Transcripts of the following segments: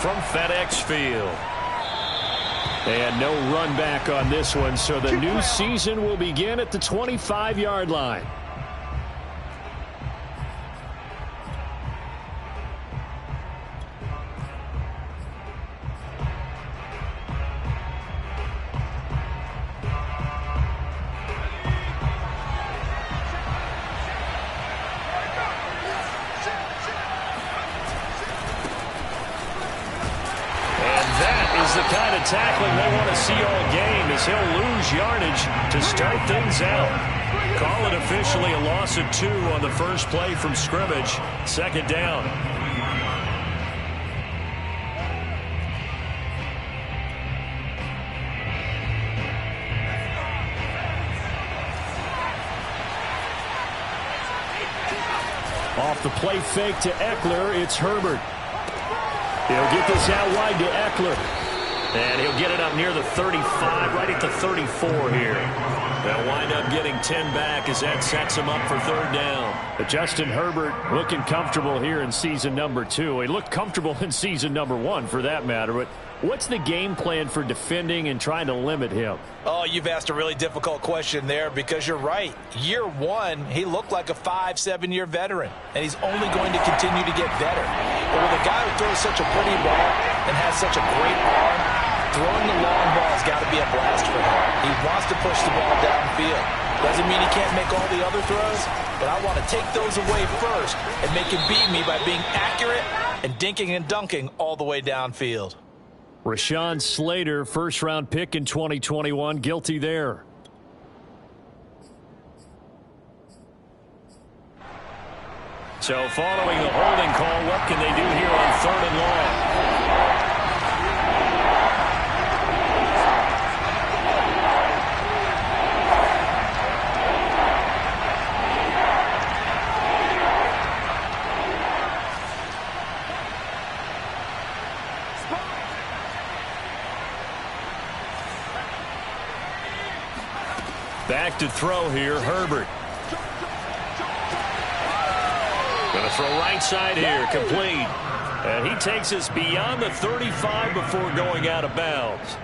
from FedEx Field. And no run back on this one, so the new season will begin at the 25-yard line. The kind of tackling they want to see all game as he'll lose yardage to start things out. Call it officially a loss of 2 on the first play from scrimmage. Second down. Off the play fake to Ekeler, it's Herbert. He'll get this out wide to Ekeler. And he'll get it up near the 35, right at the 34 here. They'll wind up getting 10 back as that sets him up for third down. But Justin Herbert looking comfortable here in season number 2. He looked comfortable in season number 1 for that matter. But what's the game plan for defending and trying to limit him? Oh, you've asked a really difficult question there because you're right. Year 1, he looked like a 5-7-year veteran, and he's only going to continue to get better. But with a guy who throws such a pretty ball and has such a great arm, throwing the long ball has got to be a blast for him. He wants to push the ball downfield. Doesn't mean he can't make all the other throws, but I want to take those away first and make him beat me by being accurate and dinking and dunking all the way downfield. Rashawn Slater, first-round pick in 2021, guilty there. So following the holding call, what can they do here on 3rd and long? Back to throw here, Herbert. Going to throw right side here, complete. And he takes us beyond the 35 before going out of bounds.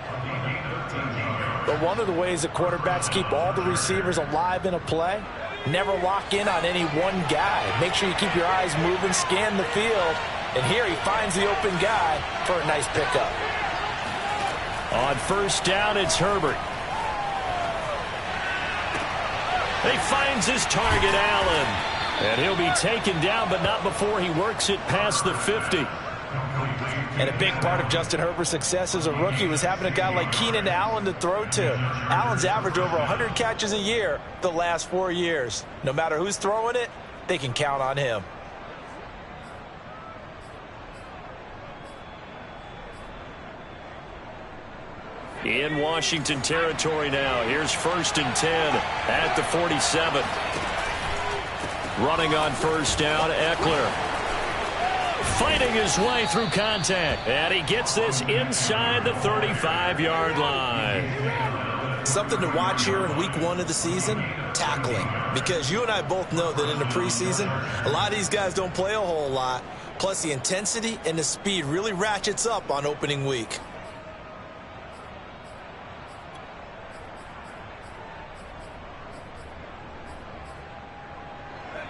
But one of the ways that quarterbacks keep all the receivers alive in a play, never lock in on any one guy. Make sure you keep your eyes moving, scan the field. And here he finds the open guy for a nice pickup. On first down, it's Herbert. He finds his target, Allen. And he'll be taken down, but not before he works it past the 50. And a big part of Justin Herbert's success as a rookie was having a guy like Keenan Allen to throw to. Allen's averaged over 100 catches a year the last 4 years. No matter who's throwing it, they can count on him. In Washington territory now. Here's 1st and 10 at the 47. Running on first down, Ekeler. Fighting his way through contact. And he gets this inside the 35-yard line. Something to watch here in week 1 of the season, tackling. Because you and I both know that in the preseason, a lot of these guys don't play a whole lot. Plus the intensity and the speed really ratchets up on opening week.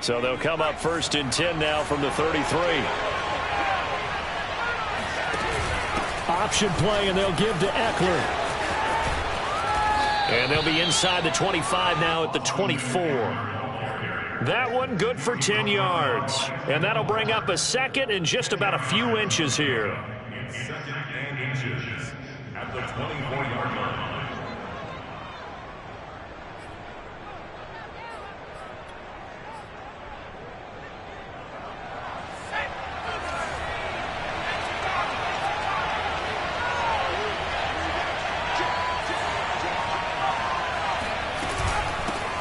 So they'll come up 1st and 10 now from the 33. Option play, and they'll give to Ekeler. And they'll be inside the 25 now at the 24. That one good for 10 yards. And that'll bring up a second and just about a few inches here. Second and inches at the 24-yard line.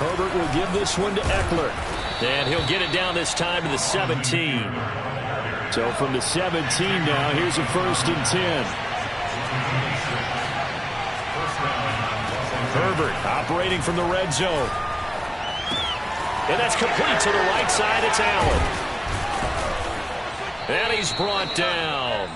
Herbert will give this one to Ekeler. And he'll get it down this time to the 17. So from the 17 now, here's a 1st and 10. Herbert operating from the red zone. And that's complete to the right side. It's Allen. And he's brought down.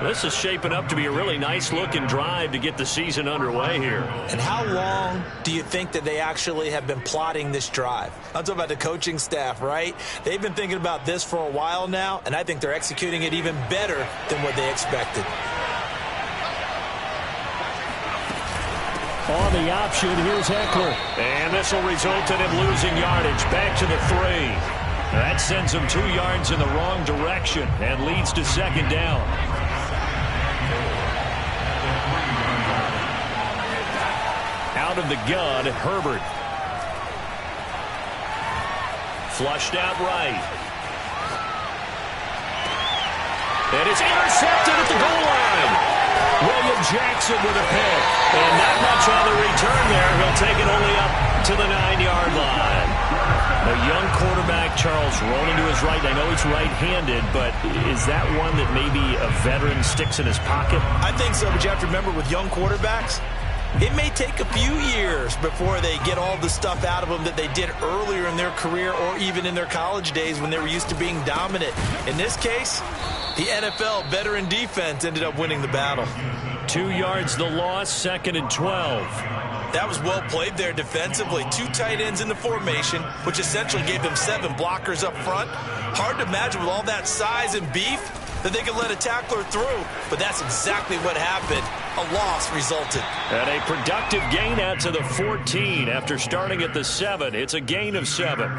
This is shaping up to be a really nice-looking drive to get the season underway here. And how long do you think that they actually have been plotting this drive? I'm talking about the coaching staff, right? They've been thinking about this for a while now, and I think they're executing it even better than what they expected. On the option, here's Eckler. And this will result in him losing yardage. Back to the 3. That sends him 2 yards in the wrong direction and leads to second down. Out of the gun, Herbert. Flushed out right. And it's intercepted at the goal line. William Jackson with a pick. And not much on the return there. He'll take it only up to the 9-yard line. A young quarterback, Charles, rolling to his right. I know he's right-handed, but is that one that maybe a veteran sticks in his pocket? I think so, but you have to remember with young quarterbacks, it may take a few years before they get all the stuff out of them that they did earlier in their career or even in their college days when they were used to being dominant. In this case, the NFL veteran defense ended up winning the battle. 2 yards the loss, 2nd and 12. That was well played there defensively. 2 tight ends in the formation, which essentially gave them 7 blockers up front. Hard to imagine with all that size and beef that they could let a tackler through, but that's exactly what happened. A loss resulted. And a productive gain out to the 14 after starting at the 7. It's a gain of 7.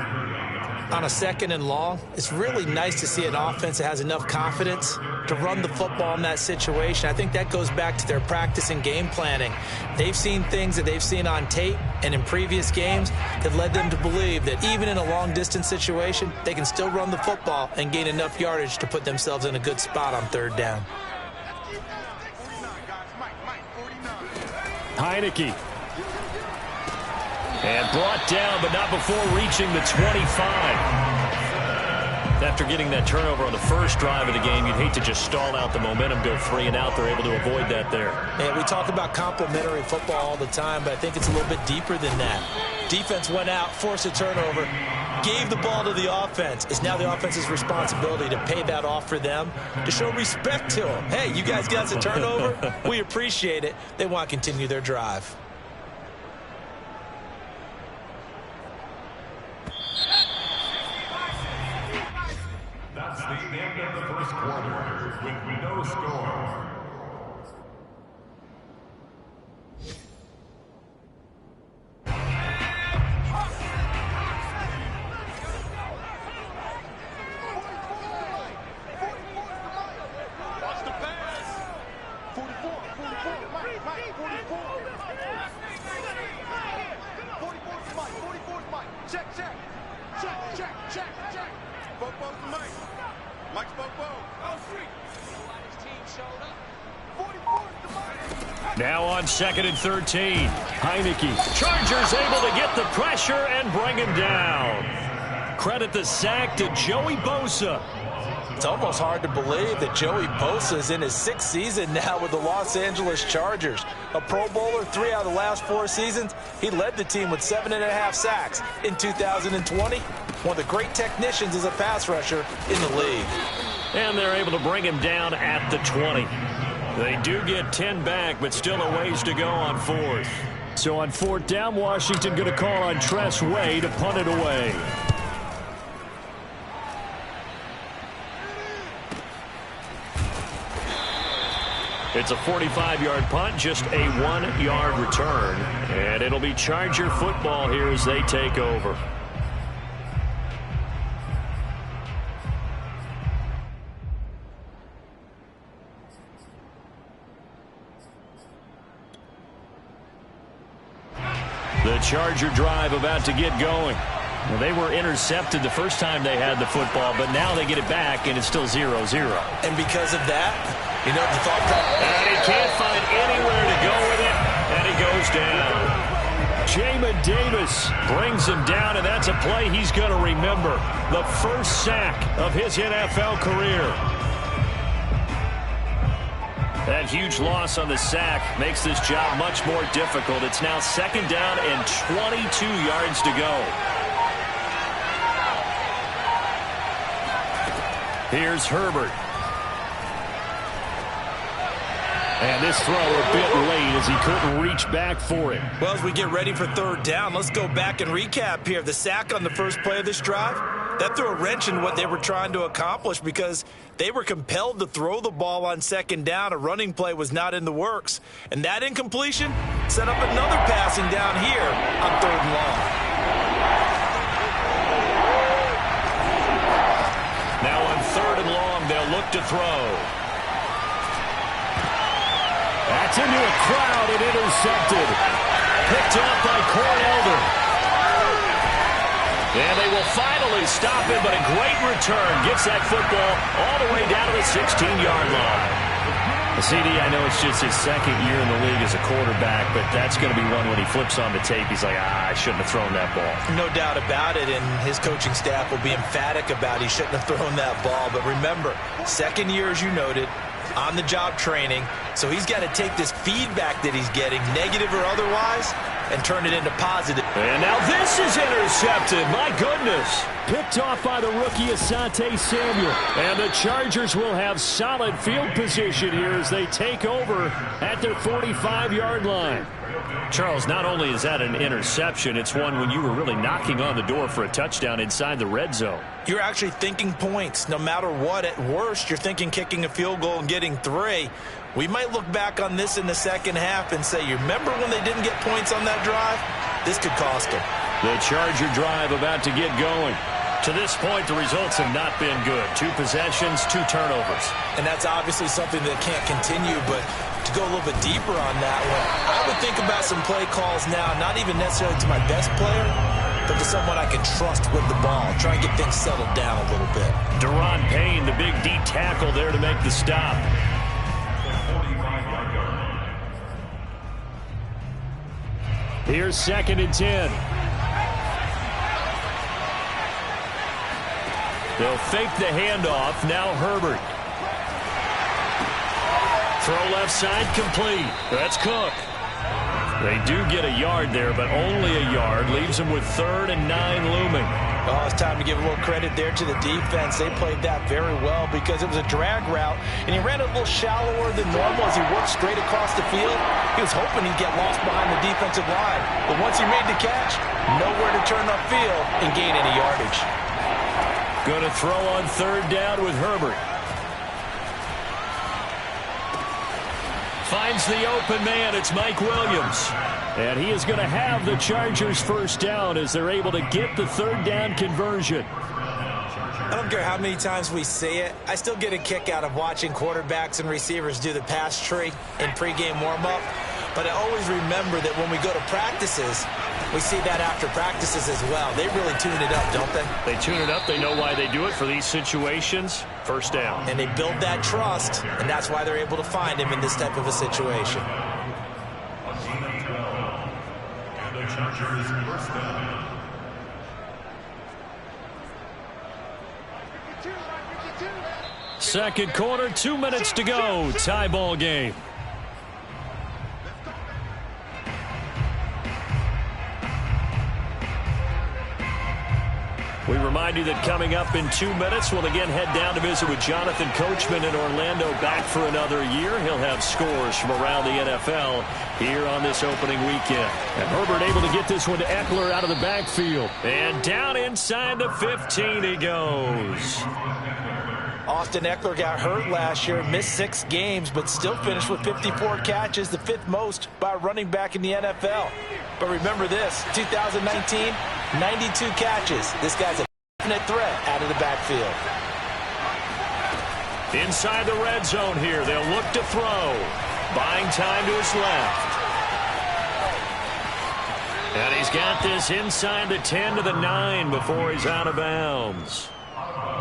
On a 2nd and long, it's really nice to see an offense that has enough confidence to run the football in that situation. I think that goes back to their practice and game planning. They've seen things that they've seen on tape and in previous games that led them to believe that even in a long-distance situation, they can still run the football and gain enough yardage to put themselves in a good spot on 3rd down. Heineke. And brought down, but not before reaching the 25. After getting that turnover on the first drive of the game, you'd hate to just stall out the momentum, go 3 and out. They're able to avoid that there. Yeah, we talk about complementary football all the time, but I think it's a little bit deeper than that. Defense went out, forced a turnover, gave the ball to the offense. It's now the offense's responsibility to pay that off for them, to show respect to them. Hey, you guys got us a turnover? We appreciate it. They want to continue their drive. That's the end of the first quarter with no score. Watch the pass. 44, 44, Mike, 44. 44's Mike. Check. Bobo's Mike. Mike's Bobo. His team showed up. 44's the Mike. Now on 2nd and 13. Heineke. Chargers able to get the pressure and bring him down. Credit the sack to Joey Bosa. It's almost hard to believe that Joey Bosa is in his 6th season now with the Los Angeles Chargers. A Pro Bowler 3 out of the last 4 seasons. He led the team with 7.5 sacks in 2020. One of the great technicians as a pass rusher in the league. And they're able to bring him down at the 20. They do get 10 back, but still a ways to go on 4th. So on 4th down, Washington going to call on Tress Way to punt it away. It's a 45-yard punt, just a 1-yard return. And it'll be Charger football here as they take over. The Charger drive about to get going. Well, they were intercepted the first time they had the football, but now they get it back, and it's still 0-0. And because of that, you know, the thought process. And he can't find anywhere to go with it, and he goes down. Jamin Davis brings him down, and that's a play he's going to remember. The first sack of his NFL career. That huge loss on the sack makes this job much more difficult. It's now 2nd down and 22 yards to go. Here's Herbert. And this throw a bit late as he couldn't reach back for it. Well, as we get ready for third down, let's go back and recap here. The sack on the first play of this drive, that threw a wrench in what they were trying to accomplish because they were compelled to throw the ball on second down. A running play was not in the works. And that incompletion set up another passing down here on third and long. Now on third and long, they'll look to throw. That's into a crowd and intercepted. Picked up by Cornelder. And they will finally stop him, but a great return. Gets that football all the way down to the 16-yard line. CD, I know it's just his second year in the league as a quarterback, but that's going to be one when he flips on the tape. He's like, I shouldn't have thrown that ball. No doubt about it, and his coaching staff will be emphatic about he shouldn't have thrown that ball. But remember, second year, as you noted, on-the-job training, so he's got to take this feedback that he's getting, negative or otherwise, and turn it into positive. And now this is intercepted. My goodness. Picked off by the rookie Asante Samuel. And the Chargers will have solid field position here as they take over at their 45-yard line. Charles, not only is that an interception, it's one when you were really knocking on the door for a touchdown inside the red zone. You're actually thinking points. No matter what, at worst, you're thinking kicking a field goal and getting 3. We might look back on this in the second half and say, you remember when they didn't get points on that drive? This could cost them. The Charger drive about to get going. To this point, the results have not been good. 2 possessions, 2 turnovers. And that's obviously something that can't continue, but to go a little bit deeper on that one, I would think about some play calls now, not even necessarily to my best player, but to someone I can trust with the ball. Try and get things settled down a little bit. Deron Payne, the big D tackle there to make the stop. Here's 2nd and 10. They'll fake the handoff. Now Herbert. Throw left side complete. That's Cook. They do get a yard there, but only a yard. Leaves them with 3rd and 9 looming. Oh, it's time to give a little credit there to the defense. They played that very well because it was a drag route, and he ran a little shallower than normal as he worked straight across the field. He was hoping he'd get lost behind the defensive line, but once he made the catch, nowhere to turn upfield and gain any yardage. Going to throw on 3rd down with Herbert. Finds the open man. It's Mike Williams. And he is going to have the Chargers first down as they're able to get the 3rd down conversion. I don't care how many times we say it, I still get a kick out of watching quarterbacks and receivers do the pass tree in pregame warm-up. But I always remember that when we go to practices, we see that after practices as well. They really tune it up, don't they? They tune it up. They know why they do it for these situations. First down. And they build that trust, and that's why they're able to find him in this type of a situation. Chargers first down. Second quarter, 2 minutes to go. Tie ball game. We remind you that coming up in 2 minutes, we'll again head down to visit with Jonathan Coachman in Orlando, back for another year. He'll have scores from around the NFL here on this opening weekend. And Herbert able to get this one to Eckler out of the backfield. And down inside the 15 he goes. Austin Eckler got hurt last year, missed 6 games, but still finished with 54 catches, the 5th most by a running back in the NFL. But remember this, 2019, 92 catches. This guy's a definite threat out of the backfield. Inside the red zone here, they'll look to throw. Buying time to his left. And he's got this inside the 10 to the 9 before he's out of bounds.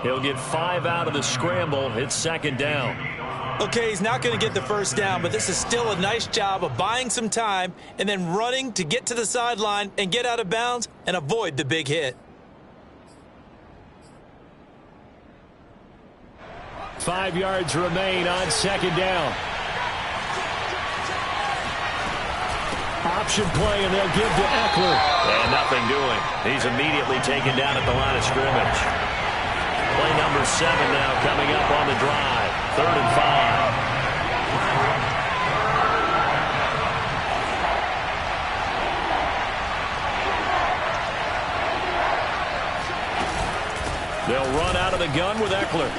He'll get 5 out of the scramble. It's 2nd down. Okay, he's not going to get the first down, but this is still a nice job of buying some time and then running to get to the sideline and get out of bounds and avoid the big hit. 5 yards remain on 2nd down. Option play, and they'll give to Eckler. And nothing doing. He's immediately taken down at the line of scrimmage. Play number 7 now coming up on the drive. 3rd and 5. They'll run out of the gun with Eckler.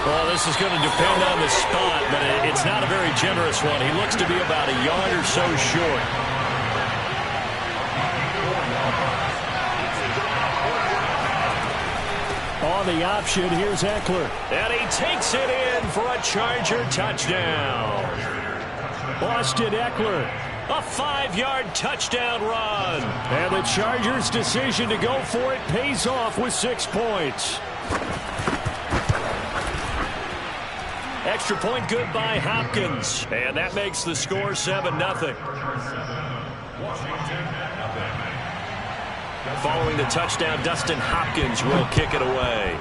Well, this is going to depend on the spot, but it's not a very generous one. He looks to be about a yard or so short. On the option, here's Eckler. And he takes it in for a Charger touchdown. Austin Eckler, a 5-yard touchdown run. And the Chargers' decision to go for it pays off with 6 points. Extra point good by Hopkins. And that makes the score 7-0. Following the touchdown, Dustin Hopkins will kick it away.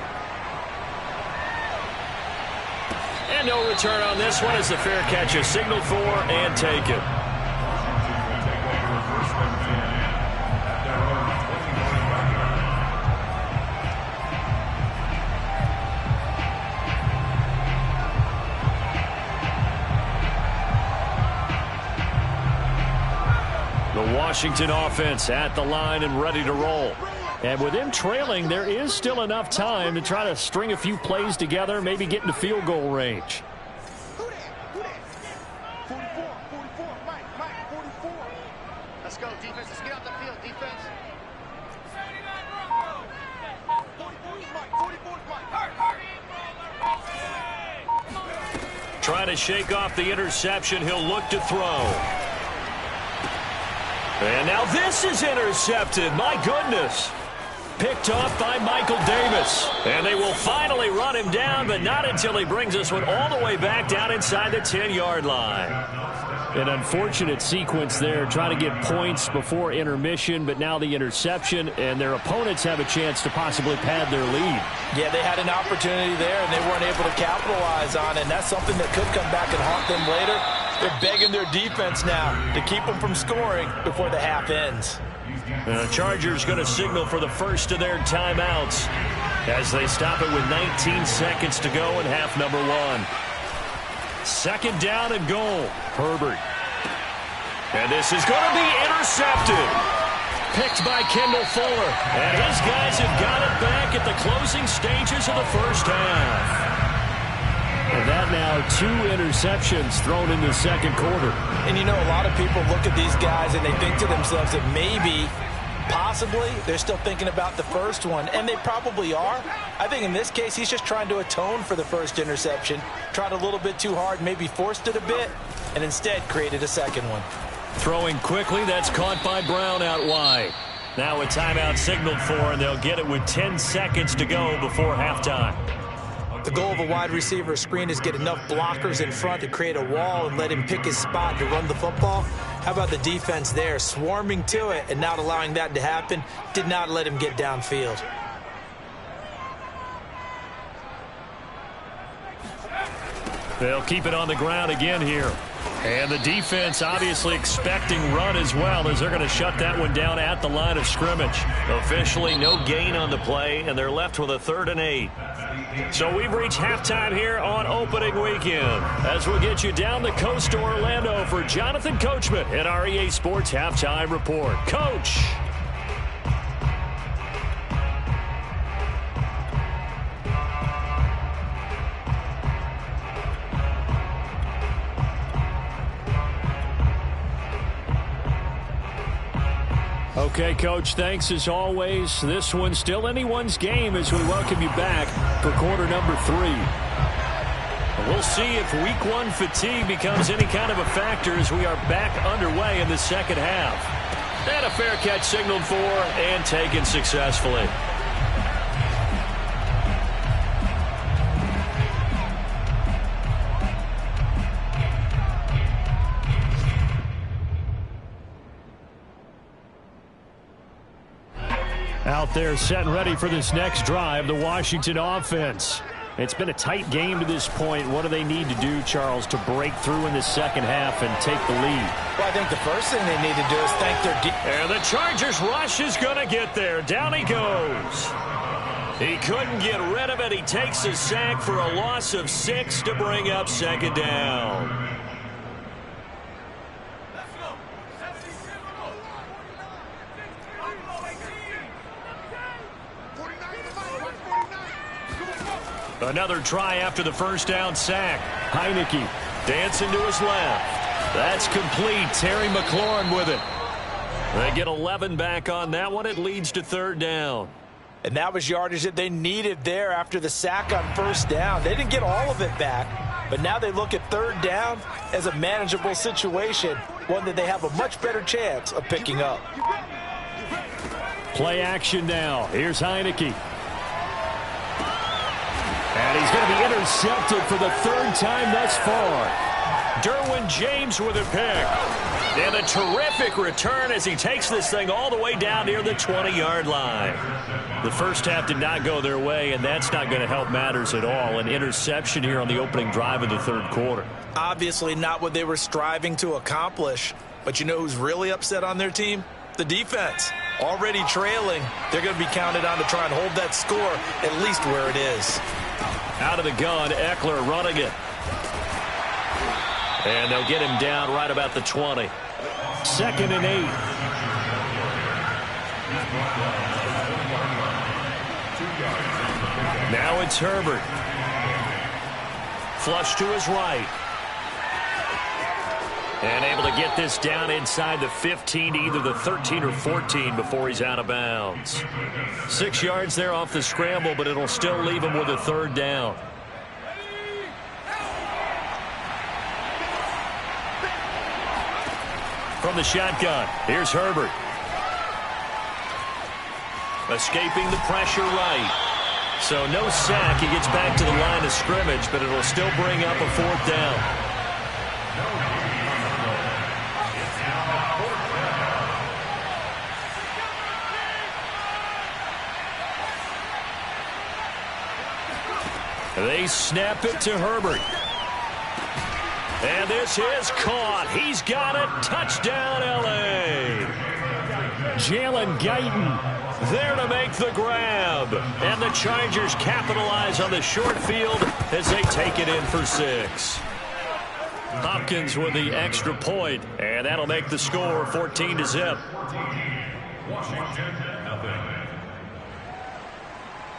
And no return on this one as the fair catch is signaled for and taken. The Washington offense at the line and ready to roll. And with them trailing, there is still enough time to try to string a few plays together, maybe get into field goal range. 44, Mike, 44. Let's go, defense. Let's get out the field, defense. 44, Mike. Trying to shake off the interception. He'll look to throw. And now this is intercepted. My goodness. Picked off by Michael Davis. And they will finally run him down, but not until he brings this one all the way back down inside the 10-yard line. An unfortunate sequence there, trying to get points before intermission, but now the interception, and their opponents have a chance to possibly pad their lead. Yeah, they had an opportunity there, and they weren't able to capitalize on it, and that's something that could come back and haunt them later. They're begging their defense now to keep them from scoring before the half ends. The Chargers going to signal for the first of their timeouts as they stop it with 19 seconds to go in half number 1. Second down and goal. Herbert. And this is going to be intercepted. Picked by Kendall Fuller. And his guys have got it back at the closing stages of the first half. And that now 2 interceptions thrown in the second quarter. And you know, a lot of people look at these guys and they think to themselves that maybe, possibly, they're still thinking about the first one. And they probably are. I think in this case, he's just trying to atone for the first interception. Tried a little bit too hard, maybe forced it a bit, and instead created a second one. Throwing quickly, that's caught by Brown out wide. Now a timeout signaled for, and they'll get it with 10 seconds to go before halftime. The goal of a wide receiver screen is get enough blockers in front to create a wall and let him pick his spot to run the football. How about the defense there, swarming to it and not allowing that to happen? Did not let him get downfield. They'll keep it on the ground again here. And the defense obviously expecting run as well, as they're going to shut that one down at the line of scrimmage. Officially no gain on the play, and they're left with a 3rd and 8. So we've reached halftime here on opening weekend, as we'll get you down the coast to Orlando for Jonathan Coachman at our EA Sports Halftime Report. Coach. Okay, Coach, thanks as always. This one's still anyone's game as we welcome you back for quarter number 3. We'll see if week 1 fatigue becomes any kind of a factor as we are back underway in the second half. And a fair catch signaled for and taken successfully. Out there set and ready for this next drive, the Washington offense. It's been a tight game to this point. What do they need to do, Charles, to break through in the second half and take the lead? Well, I think the first thing they need to do is thank their defense. And the Chargers rush is going to get there. Down he goes. He couldn't get rid of it. He takes a sack for a loss of 6 to bring up second down. Another try after the first down sack. Heineke dancing to his left. That's complete. Terry McLaurin with it. They get 11 back on that one. It leads to third down. And that was yardage that they needed there after the sack on first down. They didn't get all of it back, but now they look at third down as a manageable situation, one that they have a much better chance of picking up. Play action now. Here's Heineke. And he's going to be intercepted for the third time thus far. Derwin James with a pick. And a terrific return as he takes this thing all the way down near the 20-yard line. The first half did not go their way, and that's not going to help matters at all. An interception here on the opening drive of the third quarter. Obviously not what they were striving to accomplish. But you know who's really upset on their team? The defense. Already trailing. They're going to be counted on to try and hold that score at least where it is. Out of the gun, Eckler running it. And they'll get him down right about the 20. 2nd and 8. Now it's Herbert. Flush to his right. And able to get this down inside the 15 to either the 13 or 14 before he's out of bounds. 6 yards there off the scramble, but it'll still leave him with a third down. From the shotgun, here's Herbert. Escaping the pressure right. So no sack. He gets back to the line of scrimmage, but it'll still bring up a fourth down. They snap it to Herbert. And this is caught. He's got it. Touchdown, L.A. Jalen Guyton there to make the grab. And the Chargers capitalize on the short field as they take it in for 6. Hopkins with the extra point, and that'll make the score 14-0. Washington, nothing.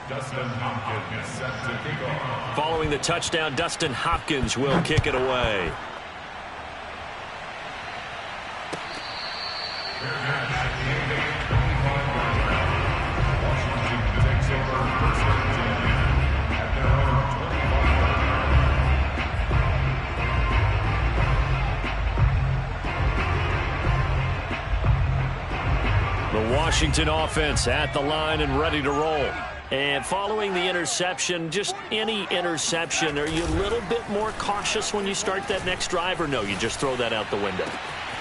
Dustin Hopkins set to kick off. Following the touchdown, Dustin Hopkins will kick it away. Washington takes over first and 10 at their own 25. The Washington offense at the line and ready to roll. And following the interception, just any interception, are you a little bit more cautious when you start that next drive, or no, you just throw that out the window?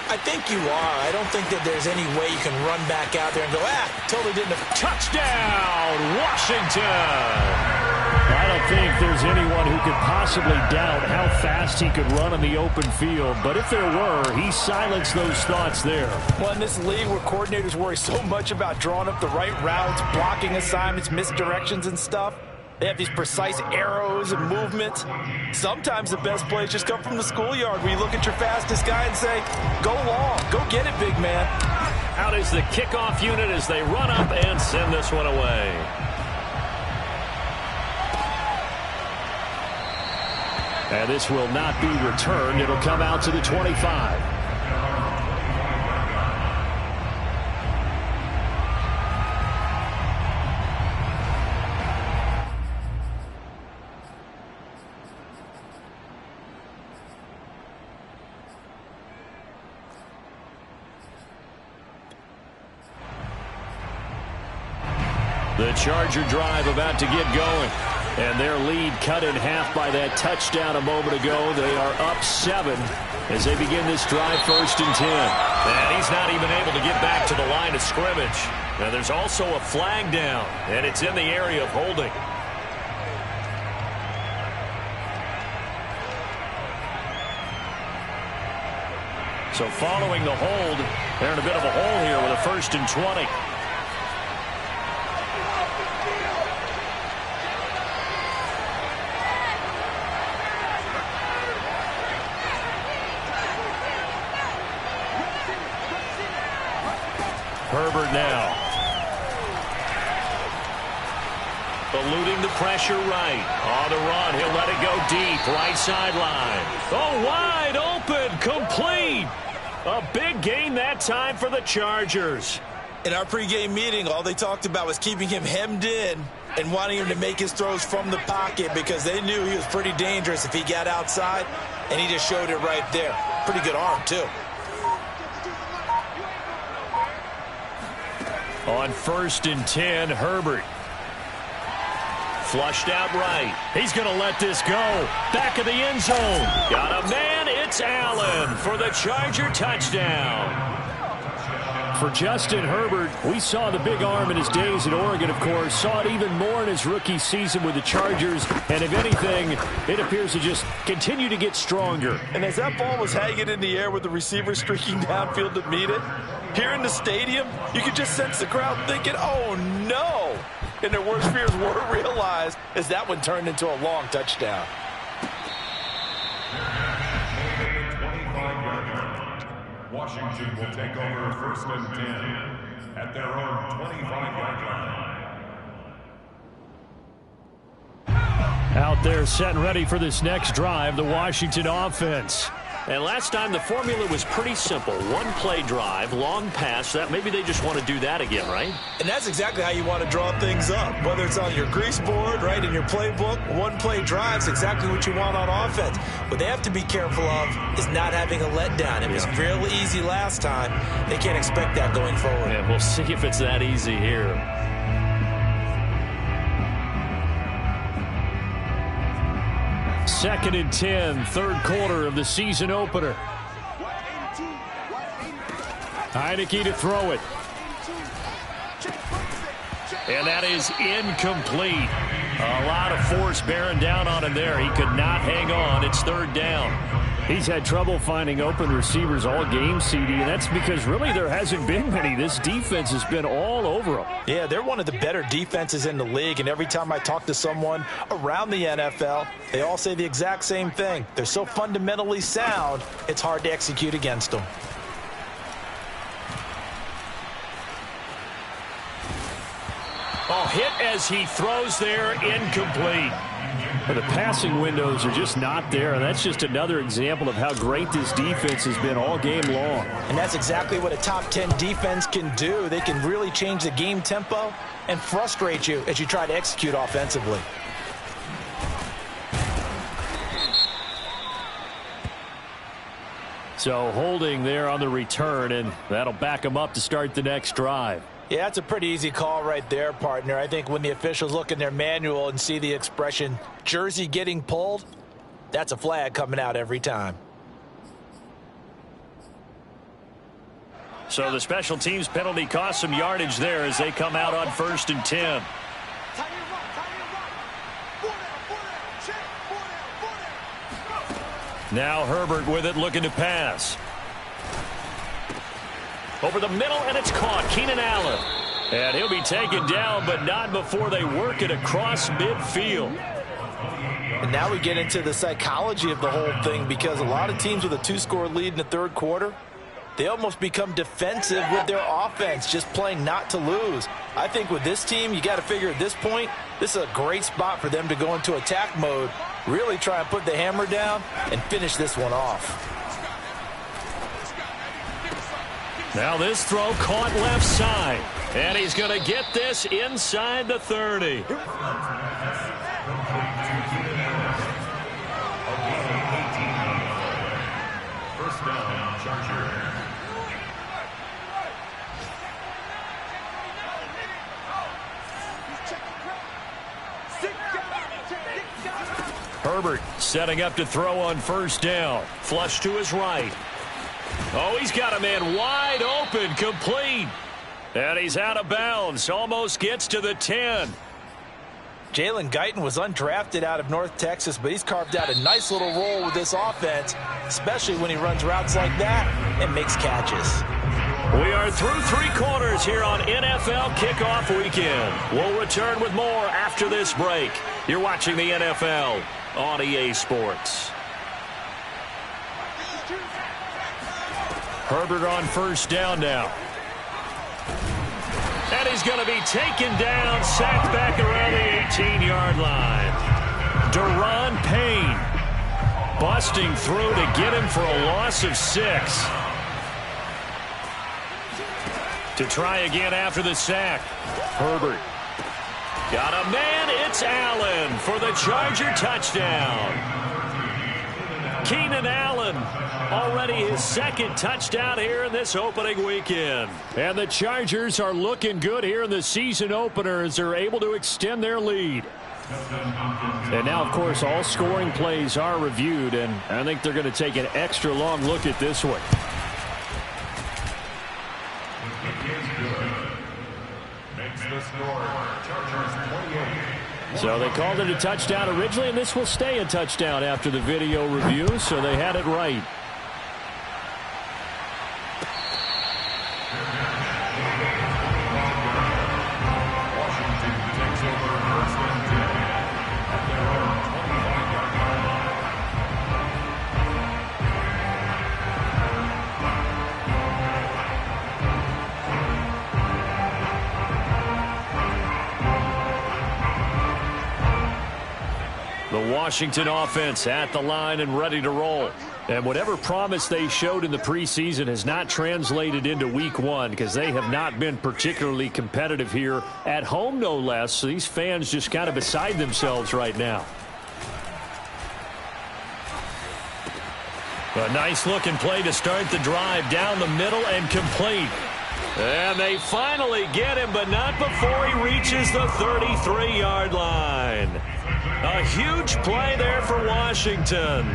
I think you are. I don't think that there's any way you can run back out there and go, totally didn't. Touchdown, Washington! I don't think there's anyone who could possibly doubt how fast he could run in the open field. But if there were, he silenced those thoughts there. Well, in this league where coordinators worry so much about drawing up the right routes, blocking assignments, misdirections and stuff, they have these precise arrows and movements. Sometimes the best plays just come from the schoolyard where you look at your fastest guy and say, go long, go get it, big man. Out is the kickoff unit as they run up and send this one away. And this will not be returned. It'll come out to the 25. The Charger drive about to get going. And their lead cut in half by that touchdown a moment ago. They are up 7 as they begin this drive, 1st and 10. And he's not even able to get back to the line of scrimmage. Now there's also a flag down, and it's in the area of holding. So following the hold, they're in a bit of a hole here with a 1st and 20. Herbert now. The eluding the pressure right. On the run, he'll let it go deep, right sideline. Oh, wide open, complete. A big gain that time for the Chargers. In our pregame meeting, all they talked about was keeping him hemmed in and wanting him to make his throws from the pocket because they knew he was pretty dangerous if he got outside, and he just showed it right there. Pretty good arm, too. On 1st and 10, Herbert. Flushed out right. He's going to let this go. Back of the end zone. Got a man. It's Allen for the Charger touchdown. For Justin Herbert, we saw the big arm in his days at Oregon, of course. Saw it even more in his rookie season with the Chargers. And if anything, it appears to just continue to get stronger. And as that ball was hanging in the air with the receiver streaking downfield to meet it, here in the stadium, you could just sense the crowd thinking, oh, no. And their worst fears were realized as that one turned into a long touchdown. Washington will take over 1st and 10 at their own 25-yard line. Out there set and ready for this next drive, the Washington offense. And last time the formula was pretty simple. One-play drive, long pass. That maybe they just want to do that again, right? And that's exactly how you want to draw things up. Whether it's on your grease board, right, in your playbook, one-play drive's exactly what you want on offense. What they have to be careful of is not having a letdown. It was real easy last time. They can't expect that going forward. Yeah, we'll see if it's that easy here. Second and 10, third quarter of the season opener. Heineke to throw it. And that is incomplete. A lot of force bearing down on him there. He could not hang on. It's third down. He's had trouble finding open receivers all game, CD, and that's because really there hasn't been many. This defense has been all over them. Yeah, they're one of the better defenses in the league, and every time I talk to someone around the NFL, they all say the exact same thing. They're so fundamentally sound, it's hard to execute against them. Oh, hit as he throws there, incomplete. But the passing windows are just not there, and that's just another example of how great this defense has been all game long. And that's exactly what a top 10 defense can do. They can really change the game tempo and frustrate you as you try to execute offensively. So holding there on the return, and that'll back them up to start the next drive. Yeah, that's a pretty easy call right there, partner. I think when the officials look in their manual and see the expression, jersey getting pulled, that's a flag coming out every time. So the special teams penalty cost some yardage there as they come out on 1st and 10. Now Herbert with it, looking to pass. Over the middle, and it's caught. Keenan Allen. And he'll be taken down, but not before they work it across midfield. And now we get into the psychology of the whole thing, because a lot of teams with a 2-score lead in the third quarter, they almost become defensive with their offense, just playing not to lose. I think with this team, you got to figure at this point, this is a great spot for them to go into attack mode, really try and put the hammer down and finish this one off. Now this throw caught left side. And he's going to get this inside the 30. First down, Charger. Herbert setting up to throw on 1st down. Flush to his right. Oh, he's got a man wide open, complete. And he's out of bounds, almost gets to the 10. Jalen Guyton was undrafted out of North Texas, but he's carved out a nice little role with this offense, especially when he runs routes like that and makes catches. We are through 3 quarters here on NFL Kickoff Weekend. We'll return with more after this break. You're watching the NFL on EA Sports. Herbert on 1st down now. And he's going to be taken down, sacked back around the 18-yard line. Daron Payne busting through to get him for a loss of 6. To try again after the sack. Herbert. Got a man. It's Allen for the Charger touchdown. Keenan Allen, already his second touchdown here in this opening weekend. And the Chargers are looking good here in the season opener as they're able to extend their lead. And now, of course, all scoring plays are reviewed, and I think they're going to take an extra long look at this one. Makes the score. Chargers 28. So they called it a touchdown originally, and this will stay a touchdown after the video review, so they had it right. Washington takes over first and 10 at their own 25-yard line. The Washington offense at the line and ready to roll. And whatever promise they showed in the preseason has not translated into week one because they have not been particularly competitive here at home, no less. So these fans just kind of beside themselves right now. A nice looking play to start the drive down the middle and complete. And they finally get him, but not before he reaches the 33-yard line. A huge play there for Washington.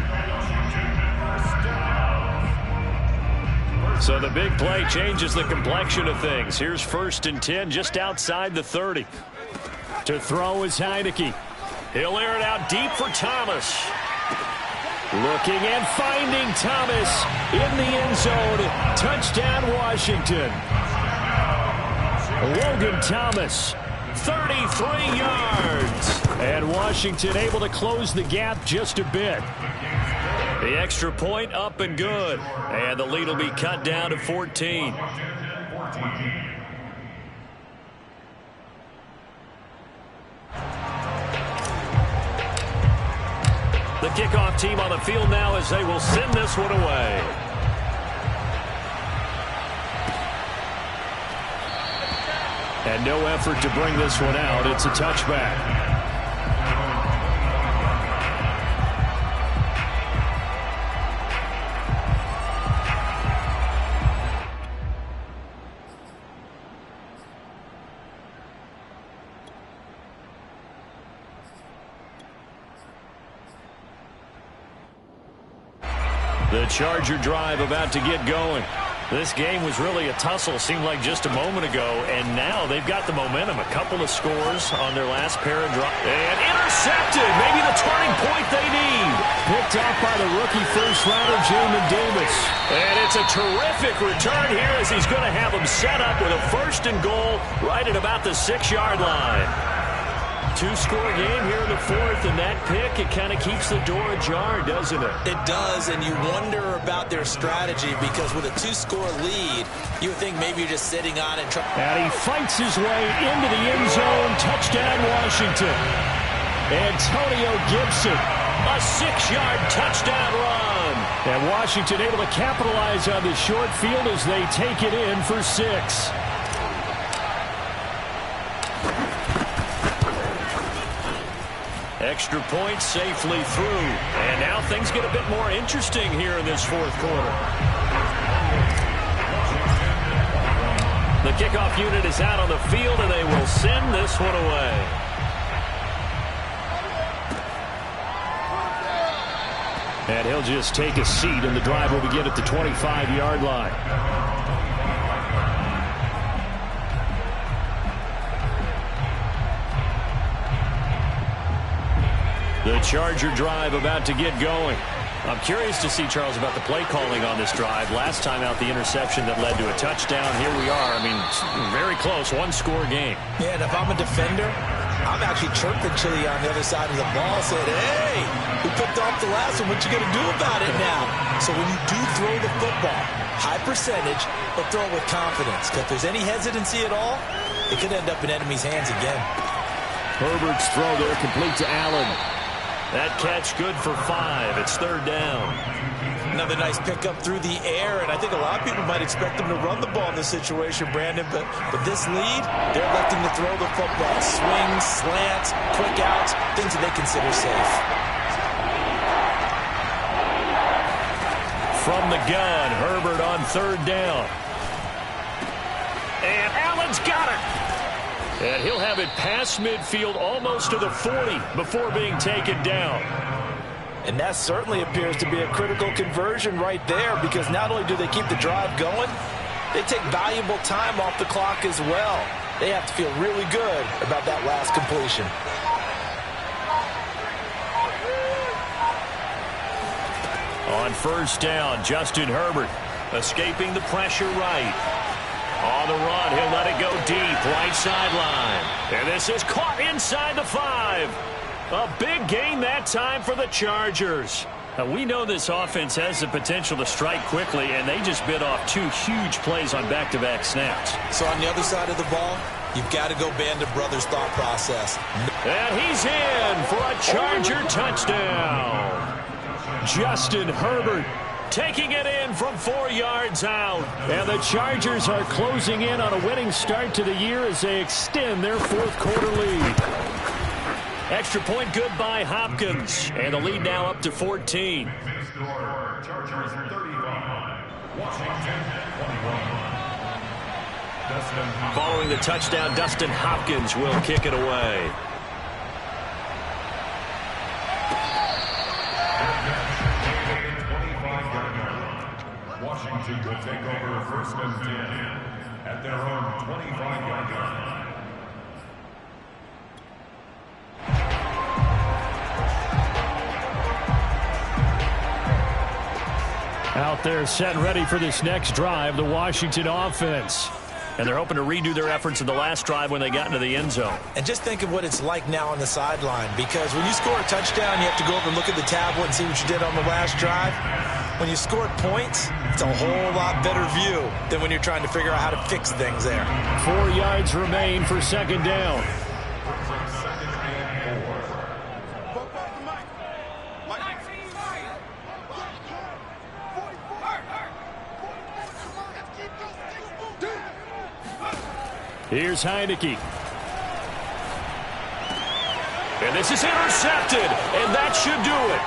So the big play changes the complexion of things. Here's 1st and 10 just outside the 30. To throw is Heineke. He'll air it out deep for Thomas. Looking and finding Thomas in the end zone. Touchdown, Washington. Logan Thomas, 33 yards. And Washington able to close the gap just a bit. The extra point up and good. And the lead will be cut down to 14. The kickoff team on the field now as they will send this one away. And no effort to bring this one out. It's a touchback. The Charger drive about to get going. This game was really a tussle, seemed like just a moment ago, and now they've got the momentum. A couple of scores on their last pair of drives. And intercepted, maybe the turning point they need. Picked off by the rookie first-rounder, Jamin Davis. And it's a terrific return here as he's going to have them set up with a 1st and goal right at about the 6-yard line. 2-score game here in the 4th, and that pick, it kind of keeps the door ajar, doesn't it? It does, and you wonder about their strategy because with a 2-score lead, you would think maybe you're just sitting on it. And he fights his way into the end zone. Touchdown, Washington. Antonio Gibson, a 6-yard touchdown run. And Washington able to capitalize on the short field as they take it in for 6. Extra point safely through. And now things get a bit more interesting here in this 4th quarter. The kickoff unit is out on the field, and they will send this one away. And he'll just take a seat, and the drive will begin at the 25-yard line. The Charger drive about to get going. I'm curious to see, Charles, about the play calling on this drive. Last time out, the interception that led to a touchdown. Here we are. I mean, very close, 1-score game. Yeah, and if I'm a defender, I'm actually chirping Chili on the other side of the ball, saying, hey, we picked off the last one. What you going to do about it now? So when you do throw the football, high percentage, but throw it with confidence. Because if there's any hesitancy at all, it could end up in enemy's hands again. Herbert's throw there complete to Allen. That catch good for 5. It's 3rd down. Another nice pickup through the air, and I think a lot of people might expect them to run the ball in this situation, Brandon, but this lead, they're electing to throw the football. Swings, slants, quick outs, things that they consider safe. From the gun, Herbert on 3rd down. And Allen's got it. And he'll have it past midfield almost to the 40 before being taken down. And that certainly appears to be a critical conversion right there, because not only do they keep the drive going, they take valuable time off the clock as well. They have to feel really good about that last completion. On 1st down, Justin Herbert escaping the pressure right. On the run, he'll let it go deep, right sideline. And this is caught inside the 5. A big gain that time for the Chargers. We know this offense has the potential to strike quickly, and they just bit off 2 huge plays on back-to-back snaps. So on the other side of the ball, you've got to go Band of Brothers thought process. And he's in for a Charger touchdown. Justin Herbert taking it in from 4 yards out. And the Chargers are closing in on a winning start to the year as they extend their 4th quarter lead. Extra point good by Hopkins. And the lead now up to 14. Chargers 35, Washington 21. Following the touchdown, Dustin Hopkins will kick it away. Washington will take over 1st and 10 at their own 25-yard line. Out there set and ready for this next drive, the Washington offense. And they're hoping to redo their efforts in the last drive when they got into the end zone. And just think of what it's like now on the sideline, because when you score a touchdown, you have to go over and look at the tablet and see what you did on the last drive. When you scored points, it's a whole lot better view than when you're trying to figure out how to fix things there. 4 yards remain for 2nd down. Here's Heineke. And this is intercepted, and that should do it.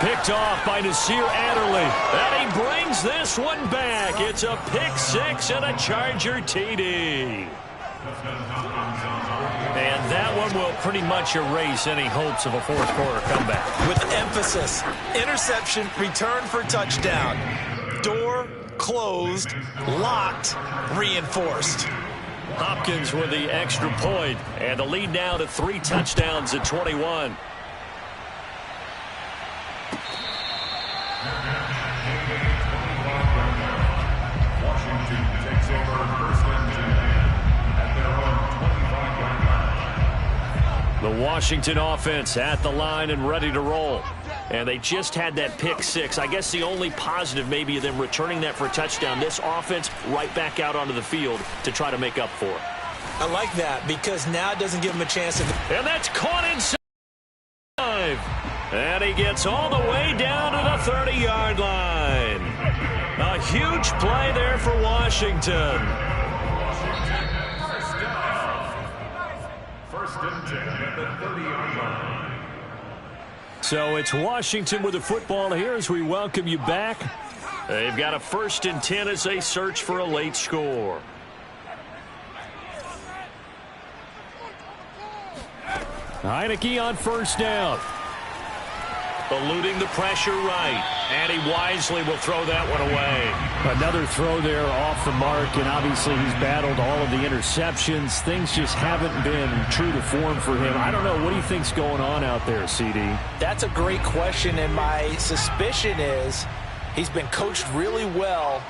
Picked off by Nasir Adderley. And he brings this one back. It's a pick 6 and a Charger TD. And that one will pretty much erase any hopes of a 4th quarter comeback. With emphasis, interception, return for touchdown. Door closed, locked, reinforced. Hopkins with the extra point, and the lead now to 3 touchdowns at 21. Washington takes over 1st and 10 at their own 25-yard line. The Washington offense at the line and ready to roll. And they just had that pick 6. I guess the only positive maybe of them returning that for a touchdown. This offense right back out onto the field to try to make up for it. I like that, because now it doesn't give them a chance to... And that's caught inside. And he gets all the way down to the 30-yard line. A huge play there for Washington. 1st and 10 at the 30-yard line. So it's Washington with the football here as we welcome you back. They've got a 1st and 10 as they search for a late score. Heineke on 1st down. Eluding the pressure right. And he wisely will throw that one away. Another throw there off the mark, and obviously he's battled all of the interceptions. Things just haven't been true to form for him. I don't know. What do you think's going on out there, CD? That's a great question, and my suspicion is he's been coached really well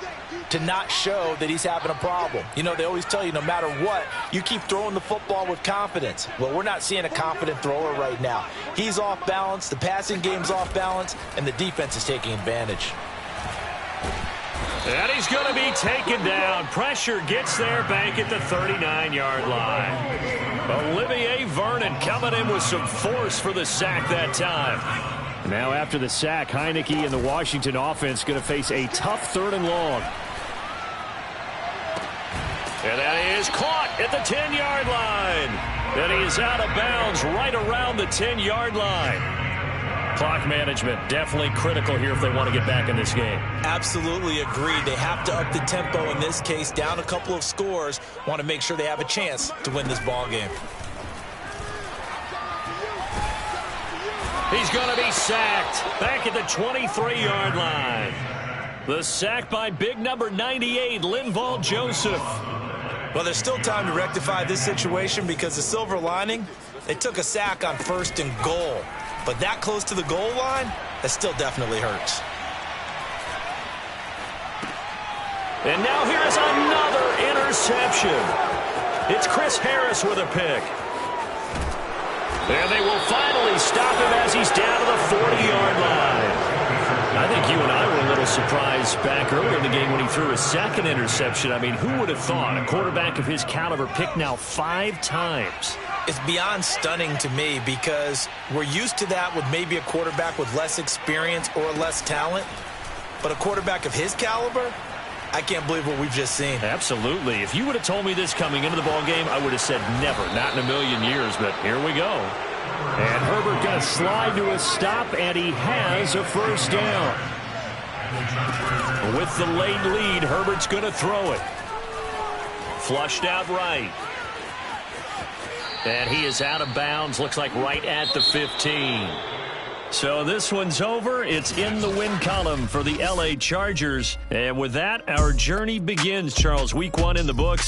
to not show that he's having a problem. You know, they always tell you no matter what, you keep throwing the football with confidence. Well, we're not seeing a confident thrower right now. He's off balance, the passing game's off balance, and the defense is taking advantage. And he's going to be taken down. Pressure gets there back at the 39-yard line. Olivier Vernon coming in with some force for the sack that time. Now after the sack, Heineke and the Washington offense going to face a tough 3rd and long. And that is caught at the 10-yard line. And he is out of bounds right around the 10-yard line. Clock management definitely critical here if they want to get back in this game. Absolutely agreed. They have to up the tempo in this case, down a couple of scores. Want to make sure they have a chance to win this ball game. He's going to be sacked back at the 23-yard line. The sack by big number 98, Linval Joseph. Well, there's still time to rectify this situation because the silver lining, they took a sack on 1st and goal. But that close to the goal line, that still definitely hurts. And now here's another interception. It's Chris Harris with a pick. And they will finally stop him as he's down to the 40-yard line. I think you and I were a little surprised back earlier in the game when he threw his 2nd interception. I mean, who would have thought a quarterback of his caliber picked now 5 times? It's beyond stunning to me because we're used to that with maybe a quarterback with less experience or less talent. But a quarterback of his caliber, I can't believe what we've just seen. Absolutely. If you would have told me this coming into the ballgame, I would have said never, not in a million years. But here we go. And Herbert going to slide to a stop, and he has a 1st down. With the late lead, Herbert's going to throw it. Flushed out right. And he is out of bounds, looks like right at the 15. So this one's over. It's in the win column for the LA Chargers. And with that, our journey begins, Charles. Week 1 in the books.